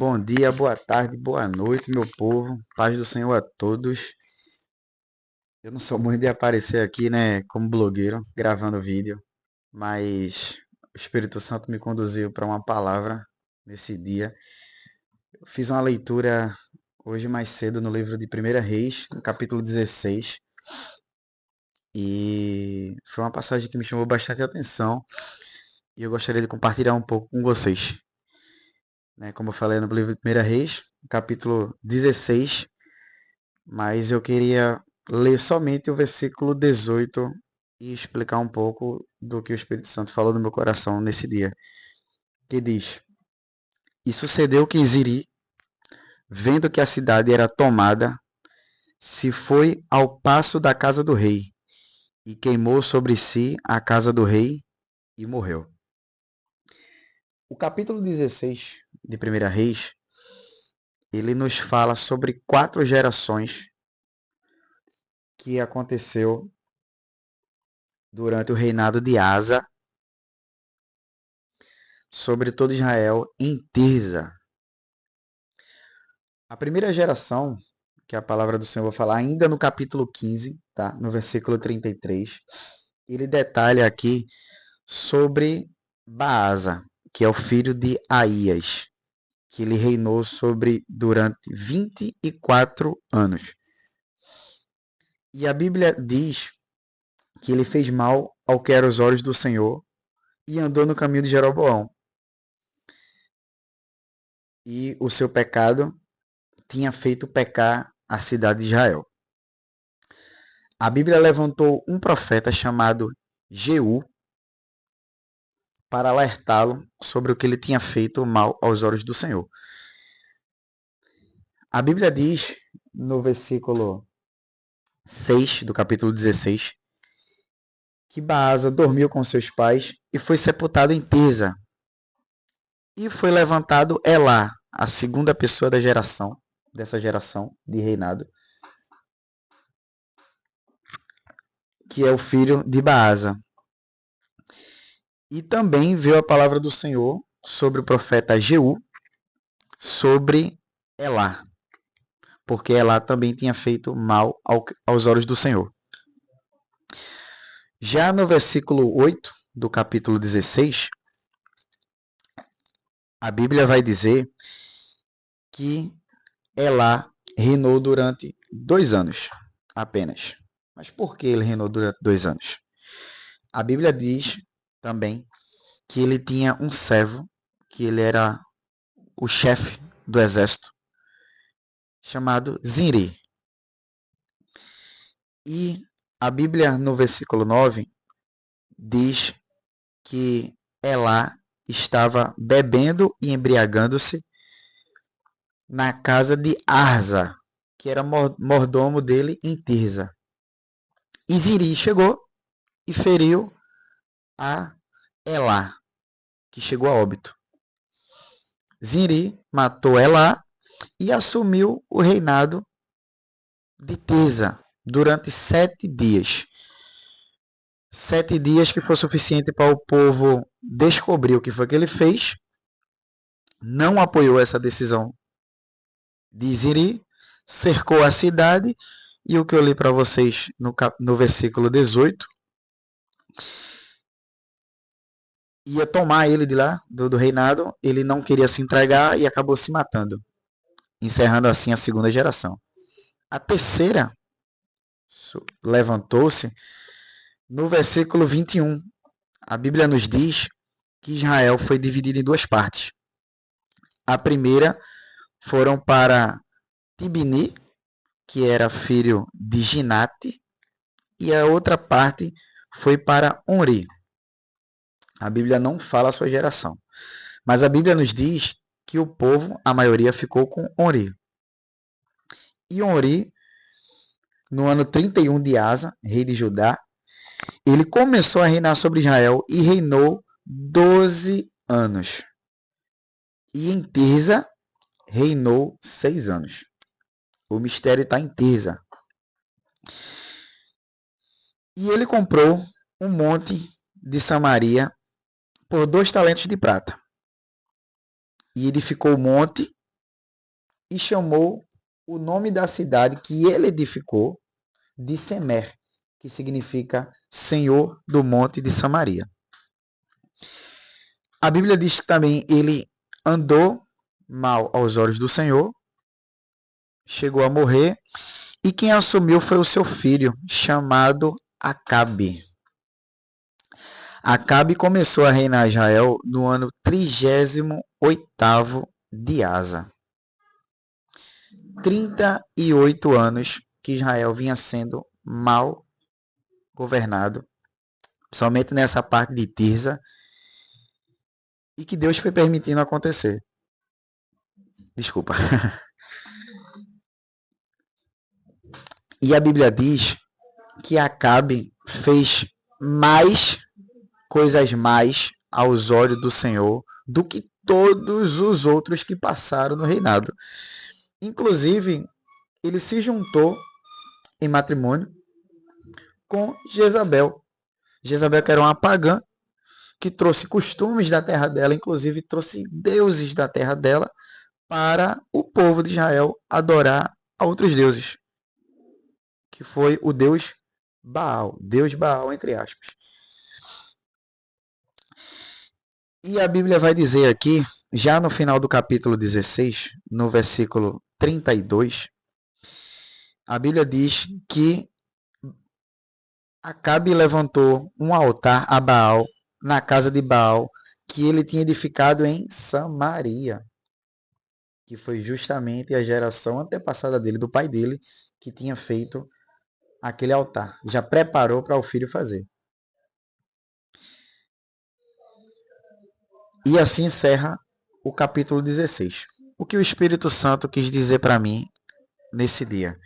Bom dia, boa tarde, boa noite, meu povo. Paz do Senhor a todos. Eu não sou muito de aparecer aqui, né, como blogueiro, gravando vídeo, mas o Espírito Santo me conduziu para uma palavra nesse dia. Eu fiz uma leitura hoje mais cedo no livro de 1 Reis, no capítulo 16, e foi uma passagem que me chamou bastante atenção e eu gostaria de compartilhar um pouco com vocês. Né, como eu falei no livro de 1 Reis, capítulo 16, mas eu queria ler somente o versículo 18 e explicar um pouco do que o Espírito Santo falou no meu coração nesse dia, que diz: E sucedeu que Ziri, vendo que a cidade era tomada, se foi ao paço da casa do rei, e queimou sobre si a casa do rei, e morreu. O capítulo 16 de 1 Reis, ele nos fala sobre 4 gerações que aconteceu durante o reinado de Asa sobre todo Israel em Tirza. A primeira geração, que a palavra do Senhor vai falar ainda no capítulo 15, tá? No versículo 33, ele detalha aqui sobre Baasa, que é o filho de Aías, que ele reinou sobre durante 24 anos. E a Bíblia diz que ele fez mal ao que eram os olhos do Senhor e andou no caminho de Jeroboão. E o seu pecado tinha feito pecar a cidade de Israel. A Bíblia levantou um profeta chamado Jeú para alertá-lo sobre o que ele tinha feito mal aos olhos do Senhor. A Bíblia diz no versículo 6 do capítulo 16 que Baasa dormiu com seus pais e foi sepultado em Tirza. E foi levantado Elá, a segunda pessoa dessa geração de reinado, que é o filho de Baasa. E também veio a palavra do Senhor sobre o profeta Jeú, sobre Elá, porque Elá também tinha feito mal aos olhos do Senhor. Já no versículo 8 do capítulo 16, a Bíblia vai dizer que Elá reinou durante 2 anos apenas. Mas por que ele reinou durante 2 anos? A Bíblia diz também que ele tinha um servo, que ele era o chefe do exército, chamado Zinri. E a Bíblia, no versículo 9, diz que Elá estava bebendo e embriagando-se na casa de Arza, que era mordomo dele em Tirza. E Ziri chegou e feriu a Elá, que chegou a óbito. Ziri matou Elá e assumiu o reinado de Tirza durante 7 dias. 7 dias que foi suficiente para o povo descobrir o que foi que ele fez. Não apoiou essa decisão de Ziri, cercou a cidade, e o que eu li para vocês no versículo 18, ia tomar ele de lá, do reinado, ele não queria se entregar e acabou se matando, encerrando assim a segunda geração. A terceira levantou-se no versículo 21. A Bíblia nos diz que Israel foi dividido em 2 partes. A primeira foram para Tibni, que era filho de Ginate, e a outra parte foi para Onri. A Bíblia não fala a sua geração, mas a Bíblia nos diz que o povo, a maioria, ficou com Onri. E Onri, no ano 31 de Asa, rei de Judá, ele começou a reinar sobre Israel e reinou 12 anos. E em Tirza reinou 6 anos. O mistério está em Tirza. E ele comprou um monte de Samaria por 2 talentos de prata. E edificou o monte e chamou o nome da cidade que ele edificou de Semer, que significa Senhor do Monte de Samaria. A Bíblia diz que também ele andou mal aos olhos do Senhor, chegou a morrer, e quem assumiu foi o seu filho, chamado Acabe. Acabe começou a reinar Israel no ano 38º de Asa. 38 anos que Israel vinha sendo mal governado, somente nessa parte de Tirza, e que Deus foi permitindo acontecer. Desculpa. E a Bíblia diz que Acabe fez mais coisas mais aos olhos do Senhor do que todos os outros que passaram no reinado. Inclusive, ele se juntou em matrimônio com Jezabel. Jezabel, que era uma pagã, que trouxe costumes da terra dela, inclusive trouxe deuses da terra dela, para o povo de Israel adorar a outros deuses, que foi o Deus Baal entre aspas. E a Bíblia vai dizer aqui, já no final do capítulo 16, no versículo 32, a Bíblia diz que Acabe levantou um altar a Baal na casa de Baal, que ele tinha edificado em Samaria, que foi justamente a geração antepassada dele, do pai dele, que tinha feito aquele altar. Já preparou para o filho fazer. E assim encerra o capítulo 16. O que o Espírito Santo quis dizer para mim nesse dia?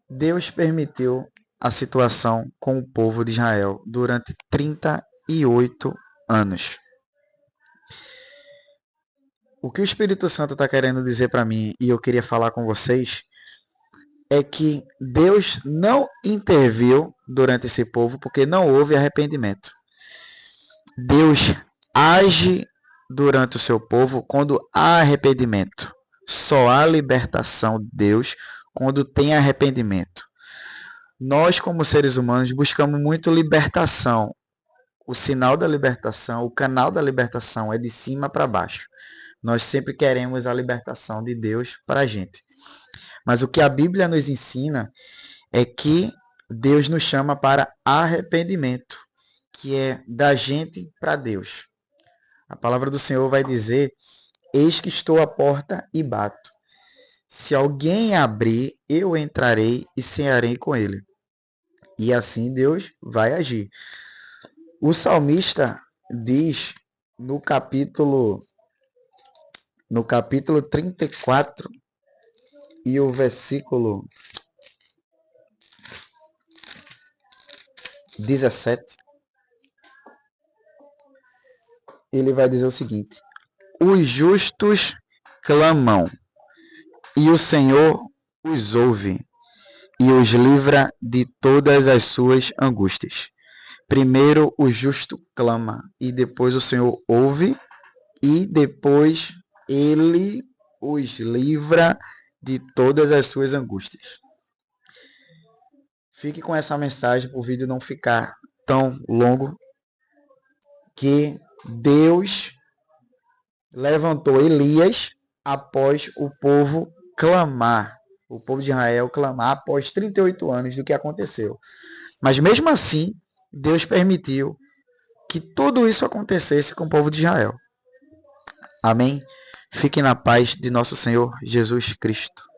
Deus permitiu a situação com o povo de Israel durante 38 anos. O que o Espírito Santo está querendo dizer para mim, e eu queria falar com vocês, é que Deus não interviu durante esse povo porque não houve arrependimento. Deus age durante o seu povo quando há arrependimento. Só há libertação de Deus quando tem arrependimento. Nós, como seres humanos, buscamos muito libertação. O sinal da libertação, o canal da libertação é de cima para baixo. Nós sempre queremos a libertação de Deus para a gente. Mas o que a Bíblia nos ensina é que Deus nos chama para arrependimento, que é da gente para Deus. A palavra do Senhor vai dizer: eis que estou à porta e bato. Se alguém abrir, eu entrarei e cearei com ele. E assim Deus vai agir. O salmista diz no capítulo 34 e o versículo 17, ele vai dizer o seguinte: os justos clamam, e o Senhor os ouve, e os livra de todas as suas angústias. Primeiro o justo clama, e depois o Senhor ouve, e depois ele os livra de todas as suas angústias. Fique com essa mensagem para o vídeo não ficar tão longo, que Deus levantou Elias após o povo clamar, o povo de Israel clamar após 38 anos do que aconteceu. Mas mesmo assim, Deus permitiu que tudo isso acontecesse com o povo de Israel. Amém? Fiquem na paz de nosso Senhor Jesus Cristo.